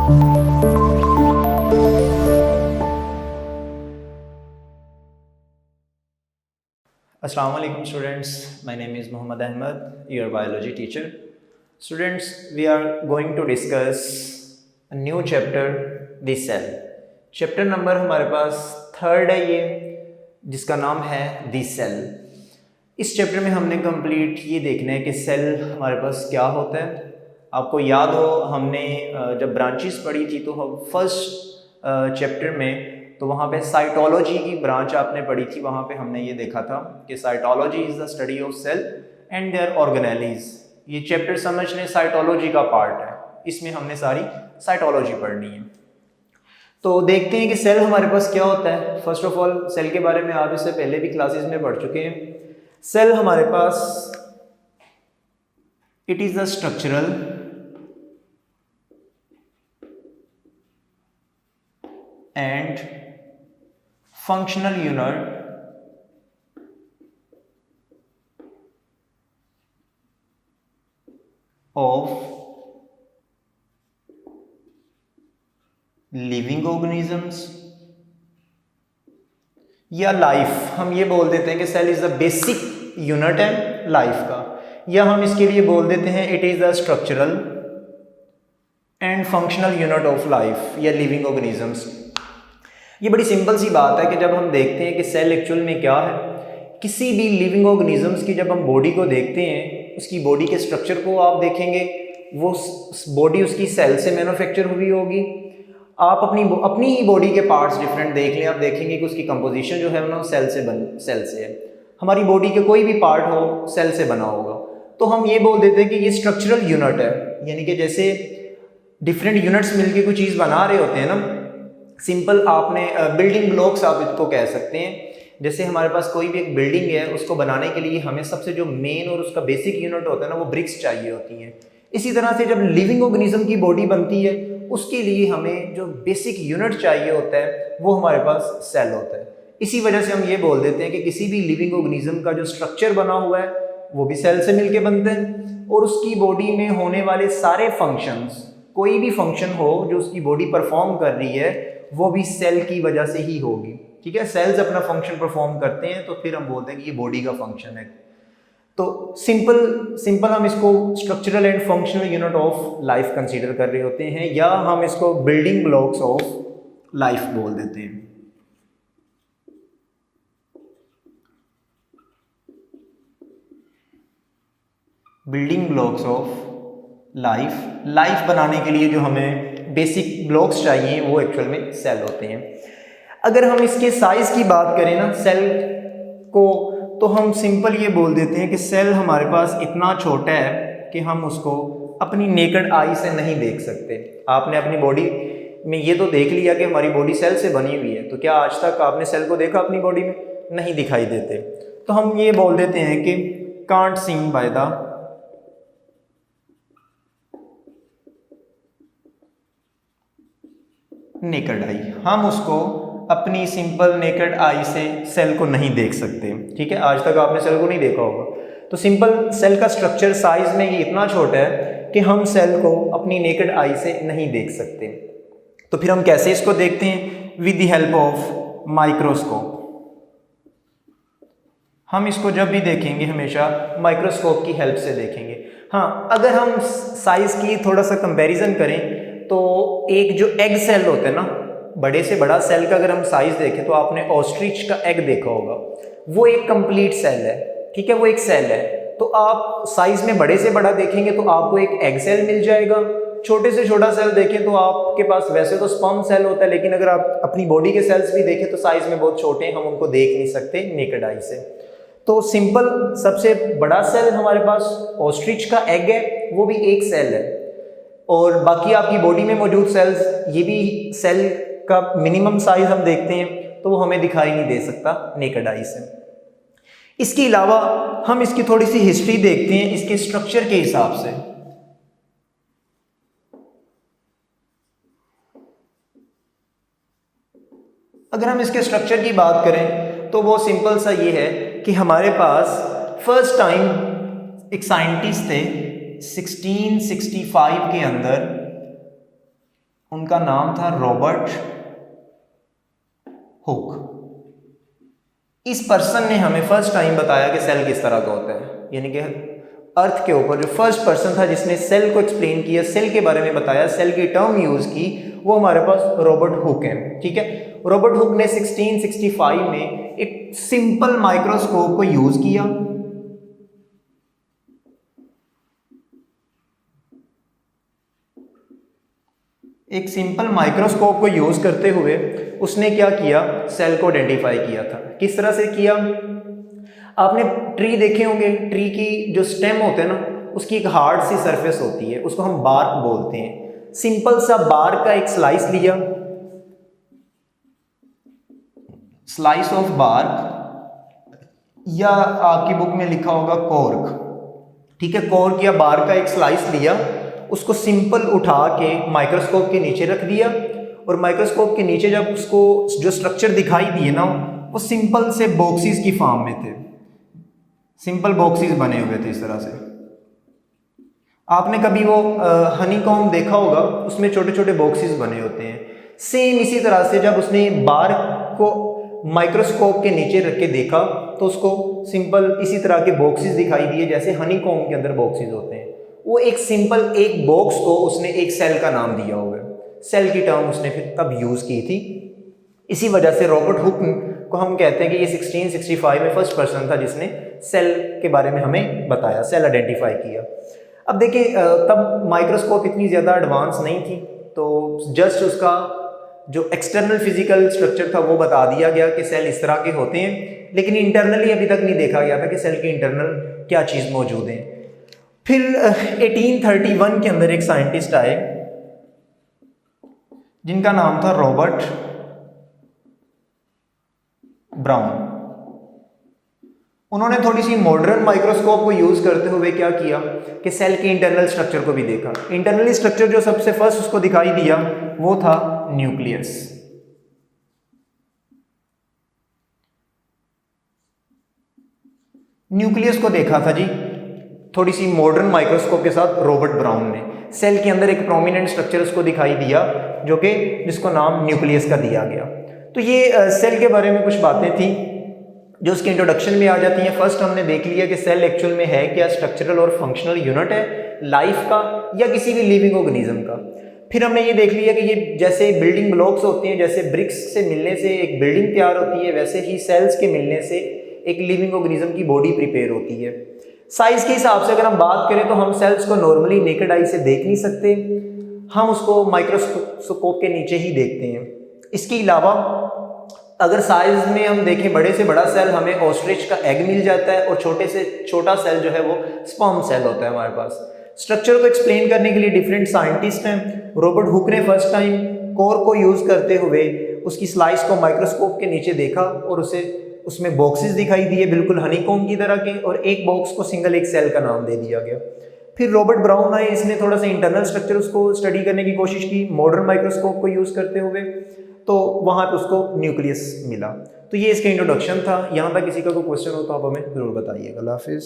Assalamu alaikum students, my name is Muhammad Ahmed, your biology teacher. Students, we are going to discuss a new chapter, the cell. Chapter number हमारे पास 3rd है ये, जिसका नाम है दी cell. इस chapter में हमने कंप्लीट ये देखना है कि सेल हमारे पास क्या होता है। आपको याद हो हमने जब ब्रांचेस पढ़ी थी तो हम फर्स्ट चैप्टर में तो वहाँ पे साइटोलॉजी की ब्रांच आपने पढ़ी थी। वहाँ पे हमने ये देखा था कि cytology is the study of cell and their organelles. ये चैप्टर समझ लें साइटोलॉजी का पार्ट है, इसमें हमने सारी साइटोलॉजी पढ़नी है। तो देखते हैं कि सेल हमारे पास क्या होता है। फर्स्ट ऑफ ऑल सेल के बारे में आप इससे पहले भी क्लासेस में पढ़ चुके हैं। सेल हमारे पास it is the structural and functional unit of living organisms या लाइफ। हम ये बोल देते हैं कि cell is the basic unit है लाइफ का, या हम इसके लिए बोल देते हैं it is the structural and functional unit of life या लिविंग ऑर्गेनिजम्स। ये बड़ी सिंपल सी बात है कि जब हम देखते हैं कि सेल एक्चुअल में क्या है, किसी भी लिविंग ऑर्गेनिजम्स की जब हम बॉडी को देखते हैं, उसकी बॉडी के स्ट्रक्चर को आप देखेंगे, वो बॉडी उसकी सेल से मैन्युफैक्चर हुई होगी। आप अपनी ही बॉडी के पार्ट्स डिफरेंट देख लें, आप देखेंगे कि उसकी कंपोजिशन जो है ना सेल से है। हमारी बॉडी के कोई भी पार्ट हो सेल से बना होगा। तो हम ये बोल देते हैं कि ये स्ट्रक्चरल यूनिट है, यानी कि जैसे डिफरेंट यूनिट्स मिलकर कोई चीज़ बना रहे होते हैं ना। सिंपल आपने बिल्डिंग ब्लॉक्स आप इसको कह सकते हैं। जैसे हमारे पास कोई भी एक बिल्डिंग है, उसको बनाने के लिए हमें सबसे जो मेन और उसका बेसिक यूनिट होता है ना, वो ब्रिक्स चाहिए होती हैं। इसी तरह से जब लिविंग ऑर्गेनिज्म की बॉडी बनती है, उसके लिए हमें जो बेसिक यूनिट चाहिए होता है वो हमारे पास सेल होता है। इसी वजह से हम ये बोल देते हैं कि किसी भी लिविंग ऑर्गेनिज्म का जो स्ट्रक्चर बना हुआ है वो भी सेल से मिलके बनते हैं, और उसकी बॉडी में होने वाले सारे फंक्शंस, कोई भी फंक्शन हो जो उसकी बॉडी परफॉर्म कर रही है, वो भी सेल की वजह से ही होगी। ठीक है, सेल्स अपना फंक्शन परफॉर्म करते हैं तो फिर हम बोलते हैं कि ये बॉडी का फंक्शन है। तो सिंपल हम इसको structural and functional unit of life consider कर रहे होते हैं, या हम इसको बिल्डिंग ब्लॉक्स ऑफ लाइफ बोल देते हैं। बिल्डिंग ब्लॉक्स ऑफ लाइफ बनाने के लिए जो हमें बेसिक ब्लॉक्स चाहिए वो एक्चुअल में सेल होते हैं। अगर हम इसके साइज की बात करें ना सेल को, तो हम सिंपल ये बोल देते हैं कि सेल हमारे पास इतना छोटा है कि हम उसको अपनी नेकेड आई से नहीं देख सकते। आपने अपनी बॉडी में ये तो देख लिया कि हमारी बॉडी सेल से बनी हुई है, तो क्या आज तक आपने सेल को देखा अपनी बॉडी में? नहीं दिखाई देते। तो हम ये बोल देते हैं कि can't seen by the naked eye. हम उसको अपनी सिंपल नेकेड आई से सेल को नहीं देख सकते। ठीक है, आज तक आपने सेल को नहीं देखा होगा। तो सिंपल सेल का स्ट्रक्चर साइज में ये इतना छोटा है कि हम सेल को अपनी नेकेड आई से नहीं देख सकते। तो फिर हम कैसे इसको देखते हैं? With the help of microscope. हम इसको जब भी देखेंगे हमेशा माइक्रोस्कोप की हेल्प से देखेंगे। हाँ, अगर हम साइज की थोड़ा सा कंपैरिजन करें तो एक जो एग सेल होता है ना, बड़े से बड़ा सेल का अगर हम साइज देखें तो आपने ऑस्ट्रिच का एग देखा होगा, वो एक कंप्लीट सेल है। ठीक है, वो एक सेल है। तो आप साइज में बड़े से बड़ा देखेंगे तो आपको एक एग सेल मिल जाएगा। छोटे से छोटा सेल देखें तो आपके पास वैसे तो स्पर्म सेल होता है, लेकिन अगर आप अपनी बॉडी के सेल्स भी देखें तो साइज में बहुत छोटे हैं, हम उनको देख नहीं सकते नेकेड आई से। तो सिंपल सबसे बड़ा सेल हमारे पास ऑस्ट्रिच का एग है, वो भी एक सेल है। और बाकी आपकी बॉडी में मौजूद सेल्स, ये भी सेल का मिनिमम साइज हम देखते हैं तो वो हमें दिखाई नहीं दे सकता नेकेड आई से। इसके अलावा हम इसकी थोड़ी सी हिस्ट्री देखते हैं इसके स्ट्रक्चर के हिसाब से। अगर हम इसके स्ट्रक्चर की बात करें तो वो सिंपल सा ये है कि हमारे पास फर्स्ट टाइम एक साइंटिस्ट थे 1665 के अंदर, उनका नाम था रॉबर्ट हुक। इस पर्सन ने हमें फर्स्ट टाइम बताया कि सेल किस तरह का होता है, यानी कि अर्थ के ऊपर जो फर्स्ट पर्सन था जिसने सेल को एक्सप्लेन किया, सेल के बारे में बताया, सेल की टर्म यूज की, वो हमारे पास रॉबर्ट हुक है। ठीक है, रॉबर्ट हुक ने 1665 में एक सिंपल माइक्रोस्कोप को यूज किया। एक सिंपल माइक्रोस्कोप को यूज करते हुए उसने क्या किया, सेल को आइडेंटिफाई किया था। किस तरह से किया, आपने ट्री देखे होंगे, ट्री की जो स्टेम होते हैं ना, उसकी एक हार्ड सी सरफेस होती है, उसको हम बार्क बोलते हैं। सिंपल सा बार्क का एक स्लाइस लिया, स्लाइस ऑफ बार्क, या आपकी बुक में लिखा होगा कॉर्क। ठीक है, कॉर्क या बार्क का एक स्लाइस लिया, उसको सिंपल उठा के माइक्रोस्कोप के नीचे रख दिया, और माइक्रोस्कोप के नीचे जब उसको जो स्ट्रक्चर दिखाई दिए ना, वो सिंपल से बॉक्सेस की फॉर्म में थे, सिंपल बॉक्सेस बने हुए थे इस तरह से। आपने कभी वो हनीकॉम्ब देखा होगा, उसमें छोटे छोटे बॉक्सेस बने होते हैं। सेम इसी तरह से जब उसने बार्क को माइक्रोस्कोप के नीचे रख के देखा तो उसको सिंपल इसी तरह के बॉक्सेस दिखाई दिए जैसे हनीकॉम्ब के अंदर बॉक्सेस होते हैं। वो एक सिंपल एक बॉक्स को उसने एक सेल का नाम दिया हुआ है, सेल की टर्म उसने फिर तब यूज की थी। इसी वजह से रॉबर्ट हुक को हम कहते हैं कि ये 1665 में फर्स्ट पर्सन था जिसने सेल के बारे में हमें बताया, सेल आइडेंटिफाई किया। अब देखिए, तब माइक्रोस्कोप इतनी ज़्यादा एडवांस नहीं थी, तो जस्ट उसका जो एक्सटर्नल फिजिकल स्ट्रक्चर था वो बता दिया गया कि सेल इस तरह के होते हैं, लेकिन इंटरनली अभी तक नहीं देखा गया था कि सेल की इंटरनल क्या चीज़ मौजूद है। फिर 1831 के अंदर एक साइंटिस्ट आए जिनका नाम था रॉबर्ट ब्राउन। उन्होंने थोड़ी सी मॉडर्न माइक्रोस्कोप को यूज करते हुए क्या किया कि सेल के इंटरनल स्ट्रक्चर को भी देखा। इंटरनली स्ट्रक्चर जो सबसे फर्स्ट उसको दिखाई दिया वो था न्यूक्लियस। न्यूक्लियस को देखा था जी थोड़ी सी मॉडर्न माइक्रोस्कोप के साथ रॉबर्ट ब्राउन ने। सेल के अंदर एक प्रोमिनेंट स्ट्रक्चर उसको दिखाई दिया जो कि जिसको नाम न्यूक्लियस का दिया गया। तो ये सेल के बारे में कुछ बातें थी जो उसके इंट्रोडक्शन में आ जाती हैं। फर्स्ट हमने देख लिया कि सेल एक्चुअल में है क्या, स्ट्रक्चरल और फंक्शनल यूनिट है लाइफ का या किसी भी लिविंग ऑर्गेनिज्म का। फिर हमने ये देख लिया कि ये जैसे बिल्डिंग ब्लॉक्स होते हैं, जैसे ब्रिक्स से मिलने से एक बिल्डिंग तैयार होती है, वैसे ही सेल्स के मिलने से एक लिविंग ऑर्गेनिज्म की बॉडी प्रिपेयर होती है। साइज के हिसाब से अगर हम बात करें तो हम सेल्स को नॉर्मली नेकेड आई से देख नहीं सकते, हम उसको माइक्रोस्कोप के नीचे ही देखते हैं। इसके अलावा अगर साइज में हम देखें बड़े से बड़ा सेल हमें ऑस्ट्रिच का एग मिल जाता है, और छोटे से छोटा सेल जो है वो स्पर्म सेल होता है हमारे पास। स्ट्रक्चर को एक्सप्लेन करने के लिए डिफरेंट साइंटिस्ट हैं। रॉबर्ट हुक ने फर्स्ट टाइम कोर को यूज करते हुए उसकी स्लाइस को माइक्रोस्कोप के नीचे देखा और उसमें बॉक्सेस दिखाई दिए बिल्कुल हनीकॉम्ब की तरह के, और एक बॉक्स को सिंगल एक सेल का नाम दे दिया गया। फिर रॉबर्ट ब्राउन आए, इसने थोड़ा सा इंटरनल स्ट्रक्चर उसको स्टडी करने की कोशिश की मॉडर्न माइक्रोस्कोप को यूज करते हुए, तो वहाँ पे उसको न्यूक्लियस मिला। तो ये इसका इंट्रोडक्शन था। यहाँ तक किसी का कोई क्वेश्चन हो तो आप हमें ज़रूर बताइएगा। अल्लाह हाफिज़।